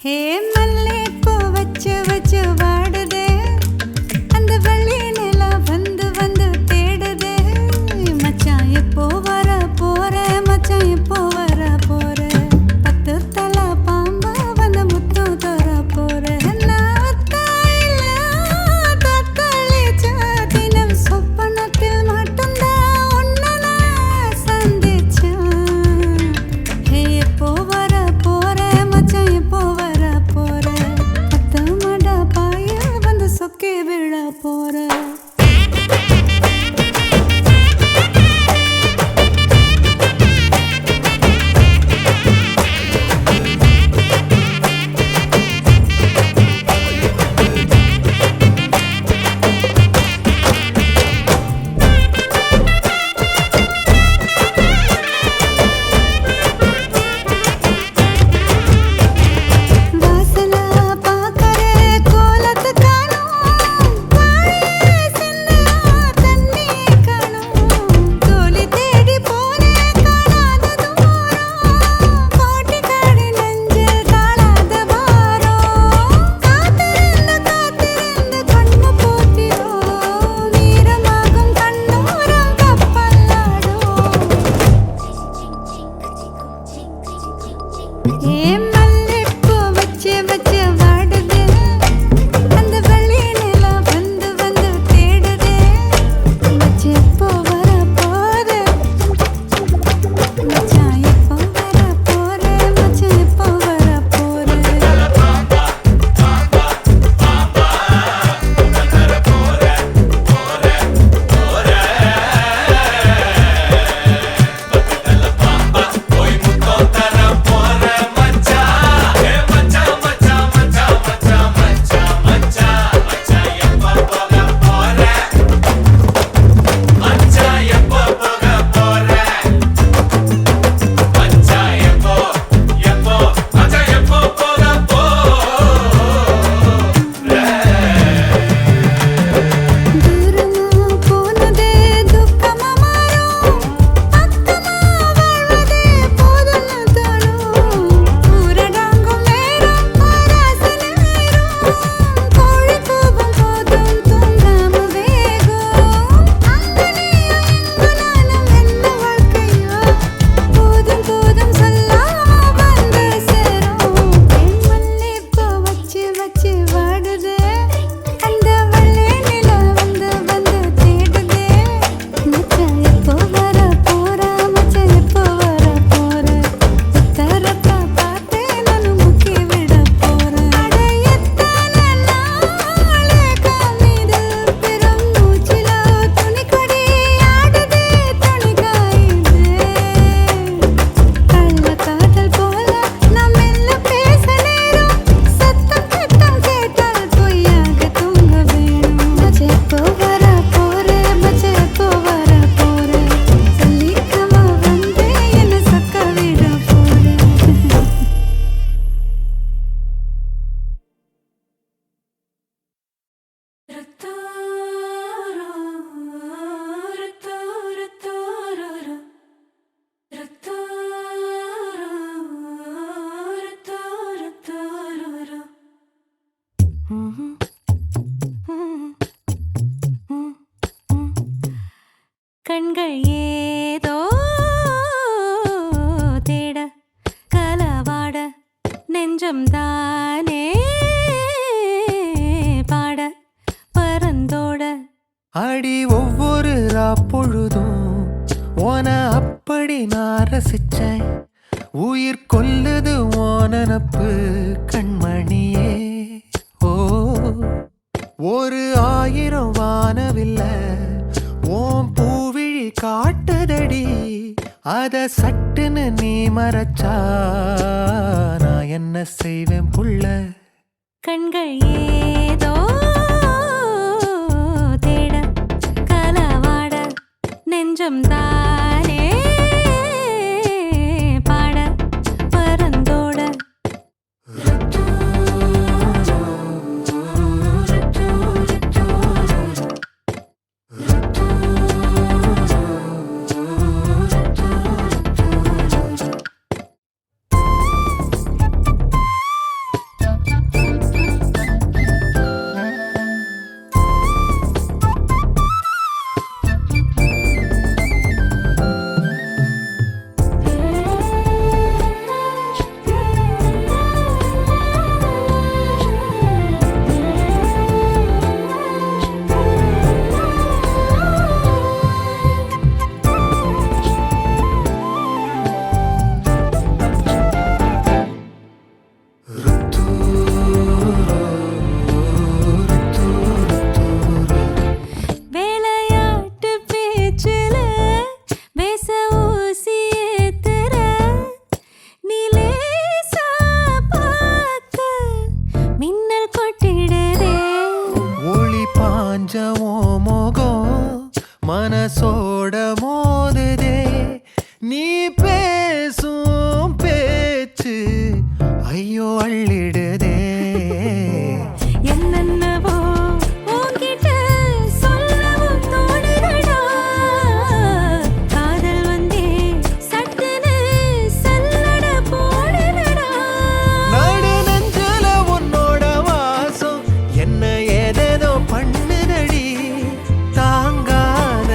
ஹே மல்லிப்பூ வச்சு வச்சு வாடுதே, அந்த வெள்ளி நிலா வந்து வந்து தேடுதே. மச்சான் எப்போ வர போற, மச்சான் எப்போ வர போற, பத்து தலை பாம்பா வந்து முத்தம் தர போற. நான் தாயில தத்தளிச்ச தினம் சொப்பனத்தில் மட்டும்தான் உன்னை நான் சந்திச்சேன். ஹே எப்போ வர போற, மச்சான் எப்போ வர போற, பத்து மட பாய வந்து சொக்கி விழ போற. வாசல பாக்கற கோலத்து காணோம், வாழை சின்ன தண்ணி காணோம். தோழி தேடி போனேன் காணாத தூரம், கோட்டி காடு நெஞ்சில் காணாத பாரம். காத்திருந்து கண்ணு போத்திரும், வீரமாகும் கண்ணோரம் கப்பலாடும். ஏ மல்லிப்பூ வச்சு வச்சு வாடுதே, அந்த வெள்ளி நிலா வந்து வந்து தேடுதே. மச்சான் எப்போ வர போற, மச்சான் எப்போ வர போற, மச்சான் எப்போ வர போற. தூரமா போனதே துக்கமா மாறும், பக்கமா வாழ்வதே போதும்னு தோணும். ஊரடங்கும் நேரம் ஆராச நேரம், கோழி கூவும் போதும் தூங்காம வேகும். அங்க நீயும் இங்கு நானும் என்ன வாழ்க்கையோ, போதும் போதும் சொல்லாம வந்து சேரும். என் மல்லிப்பூ வச்சு வச்சு வாடுதே, அந்த வெள்ளி நிலா வந்து வந்து தேடுதே. மச்சான் எப்போ வர போற, மச்சான் எப்போ வர போற, உத்தரப்பா பார்த்தே நானும் முக்கி விட போறேன். அட எத்தனை நாளே காமிது பெரும் மூச்சில துணிக்கொடி ஆடுதே, துணி காயுதே. கள்ள காதல் போல நாம் மெல்ல பேச நேரம், சத்தம் கிட்டம் கேட்டால் பொய்யாக தூங்க வேணும். மச்சான் எப்போ வர போற, மச்சான் எப்போ வர போற, சொல்லிக்கவா வந்து என்ன சொக்க விட போற. கண்கள் ஏதோ தேட கலவாட, நெஞ்சம் தானே பாட பரந்தோட. அடி ஒவ்வொரு பொழுதும் ஓன அப்படி நான் ரசிச்சேன். உயிர் கொல்லுது ஓனனப்பு கண்மணியே. ஓ ஒரு 1000 வானவில்ல ஓம் பூவிழி காட்டுதடி, அத சட்டுன்னு நீ மறைச்சா நான் என்ன செய்வேன் புள்ள. கண்கள் ஏதோ தேட கலவாட, நெஞ்சம் தானே பாட பரந்தோட. அள்ளிடுதே. என்னென்னவோ உன்கிட்ட சொல்லவும் தோணுதடா. காதல் வந்தே சட்டுன்னு சல்லட போடுதடா. நாடு நெஞ்சில உன்னோட வாசம் என்ன ஏதேதோ பண்ணுதடி. தாங்காத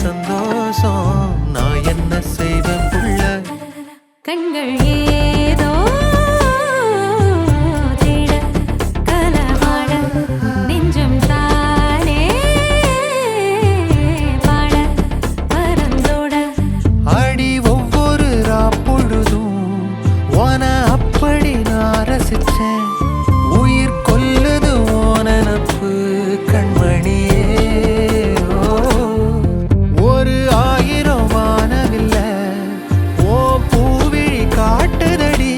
சந்தோஷம் நான் என்ன செய்வேன் புள்ள. கண்கள் ஏதோ தேட கலவாட நெஞ்சம் தானே பாட பறந்தோட. அடி ஒவ்வொரு பொழுதும் ஓன அப்படி நான் ரசிச்சேன். உயிர் கொல்லுது ஓன நப்பு கண்மணியே. ஓ, ஒரு 1000 வானவில்ல ஓ பூவிழி காட்டுதடி.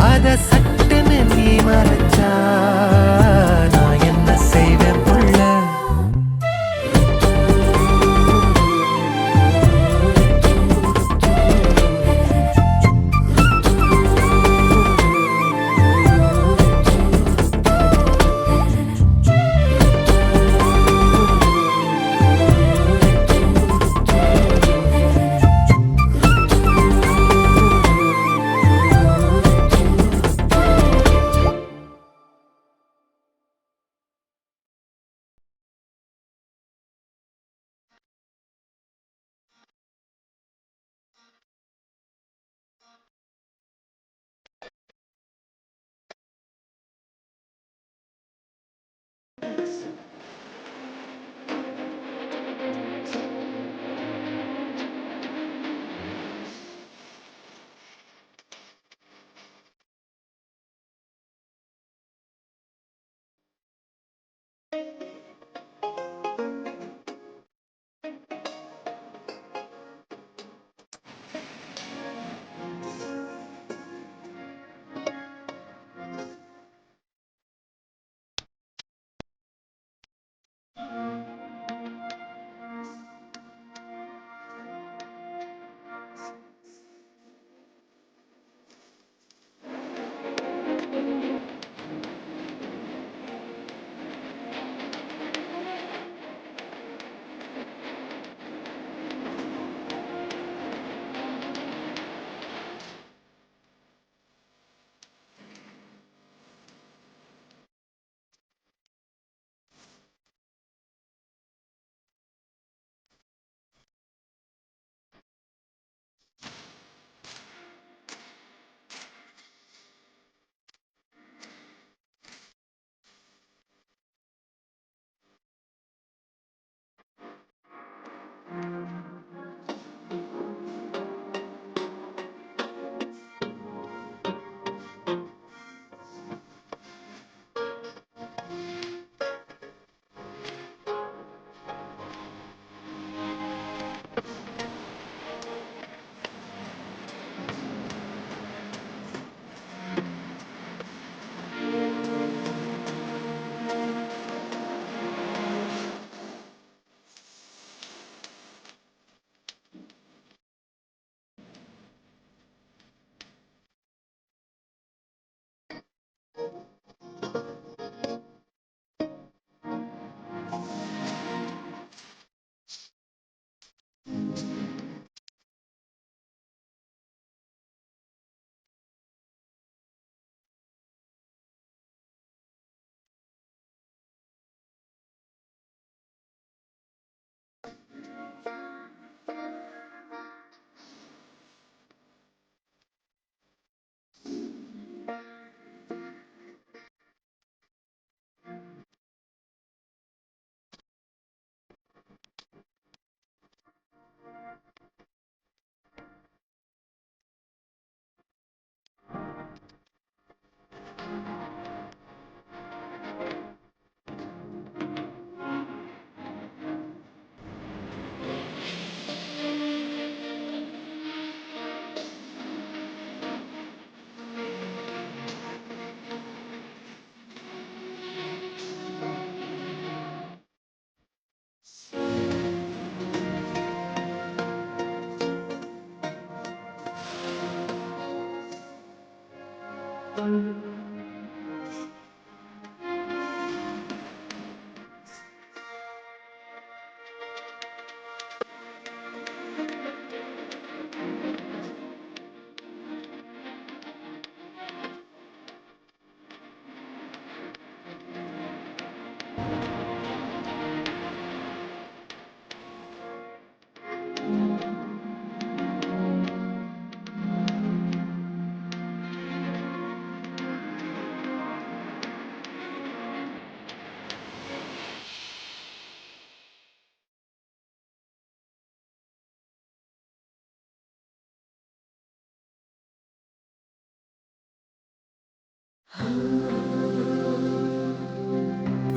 அத சட்டுன்னு நீ மறைச்சா நான் என்ன செய்வேன் புள்ள.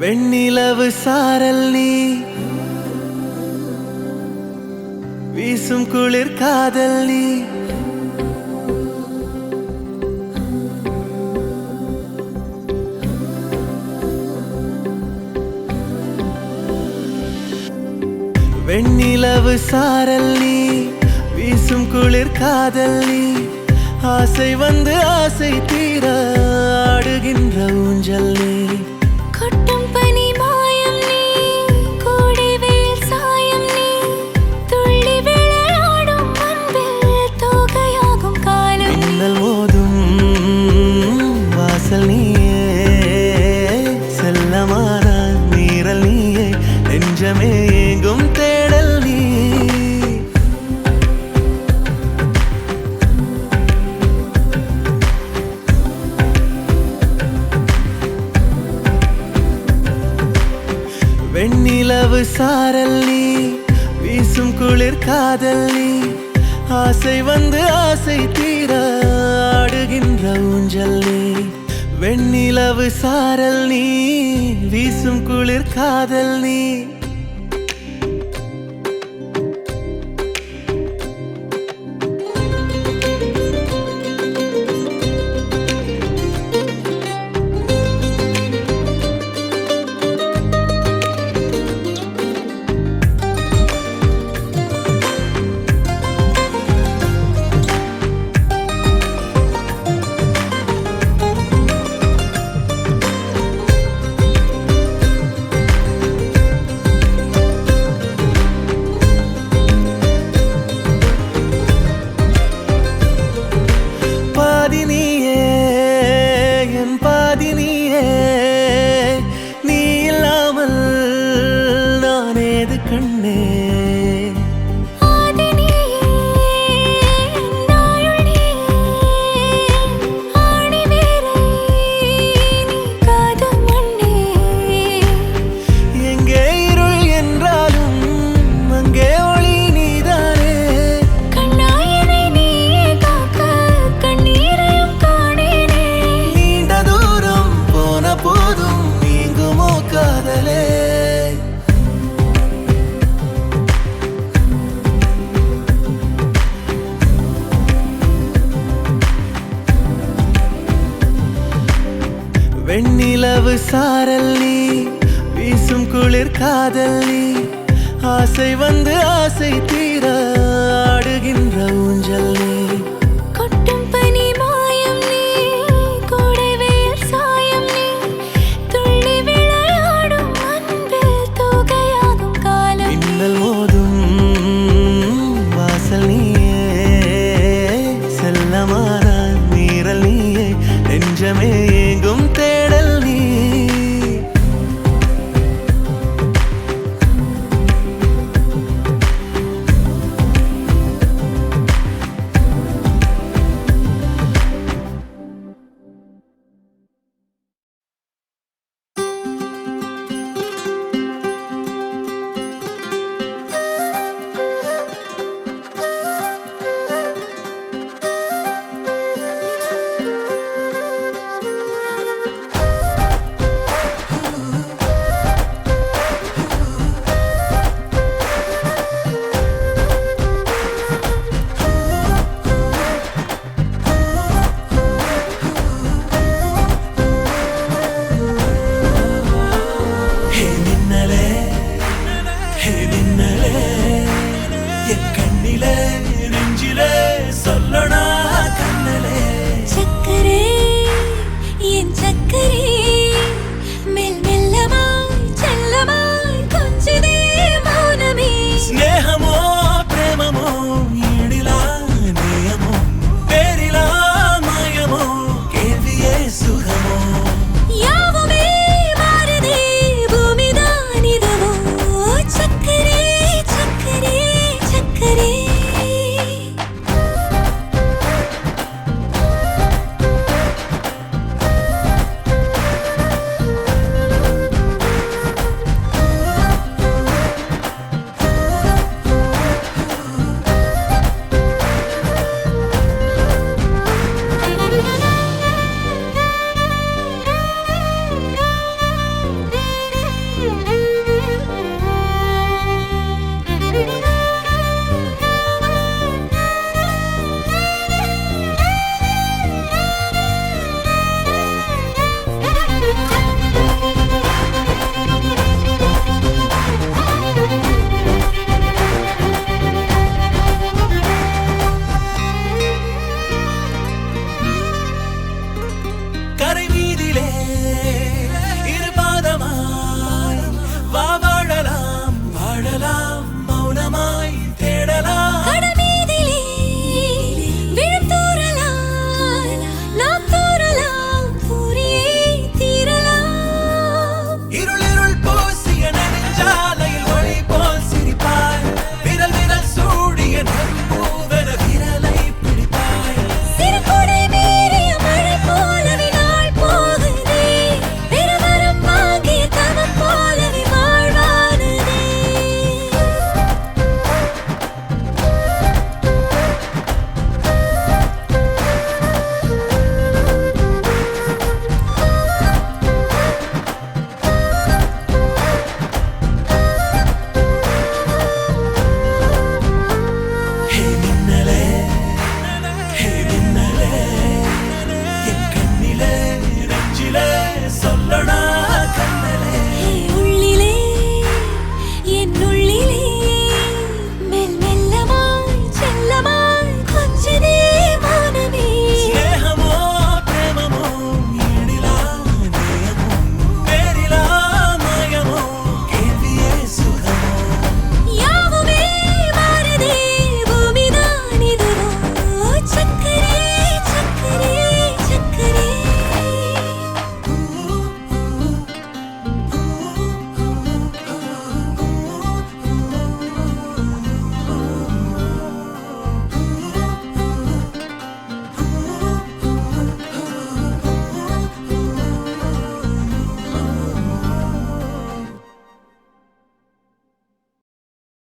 வெண்ணிலவு சாரல் நீ வீசும் குளிர் காதல் நீ வெண்ணிலவு சாரல் நீ வீசும் குளிர் காதல் நீ ஆசை வந்து ஆசை தீர ஆடுகின்ற ஊஞ்சல் நீ கொட்டும் பனி மாயம் நீ கோடை வெயில் சாயம் நீ துள்ளி விளையாடும் அன்பில் தோகையாகும் காலம் மின்னல் மோதும் வாசல் நீயே செல்லமான நீரல் நீயே நெஞ்சமே எங்கும் தேடல் நீ வெண்ணிலவு சாரல் நீ வீசும் குளிர் காதல் நீ ஆசை வந்து ஆசை தீர ஆடுகின்ற ஊஞ்சல் நீ வெண்ணிலவு சாரல் நீ வீசும் குளிர் காதல் நீ நீ இல்லாமல் நான் ஏது கண்ணே எங்கே இருள் என்றாலும் அங்கே ஒளி நீதானே கண்ணாயனை நீயே காக்க கண்ணீரையும் காணேனே நீண்ட தூரம் போன போதும் நீங்குமோ காதலே வெண்ணிலவு சாரல் நீ வீசும் குளிர் காதல் நீ ஆசை வந்து ஆசை தீர ஆடுகின்ற ஊஞ்சல் நீ கொட்டும் பனி மாயம் நீ கோடை வெயில் சாயம் நீ துள்ளி விளையாடும் அன்பில் தோகையாகும் காலம் மின்னல் மோதும் வாசல் நீயே செல்லமான நீரல் நீயே நெஞ்சமே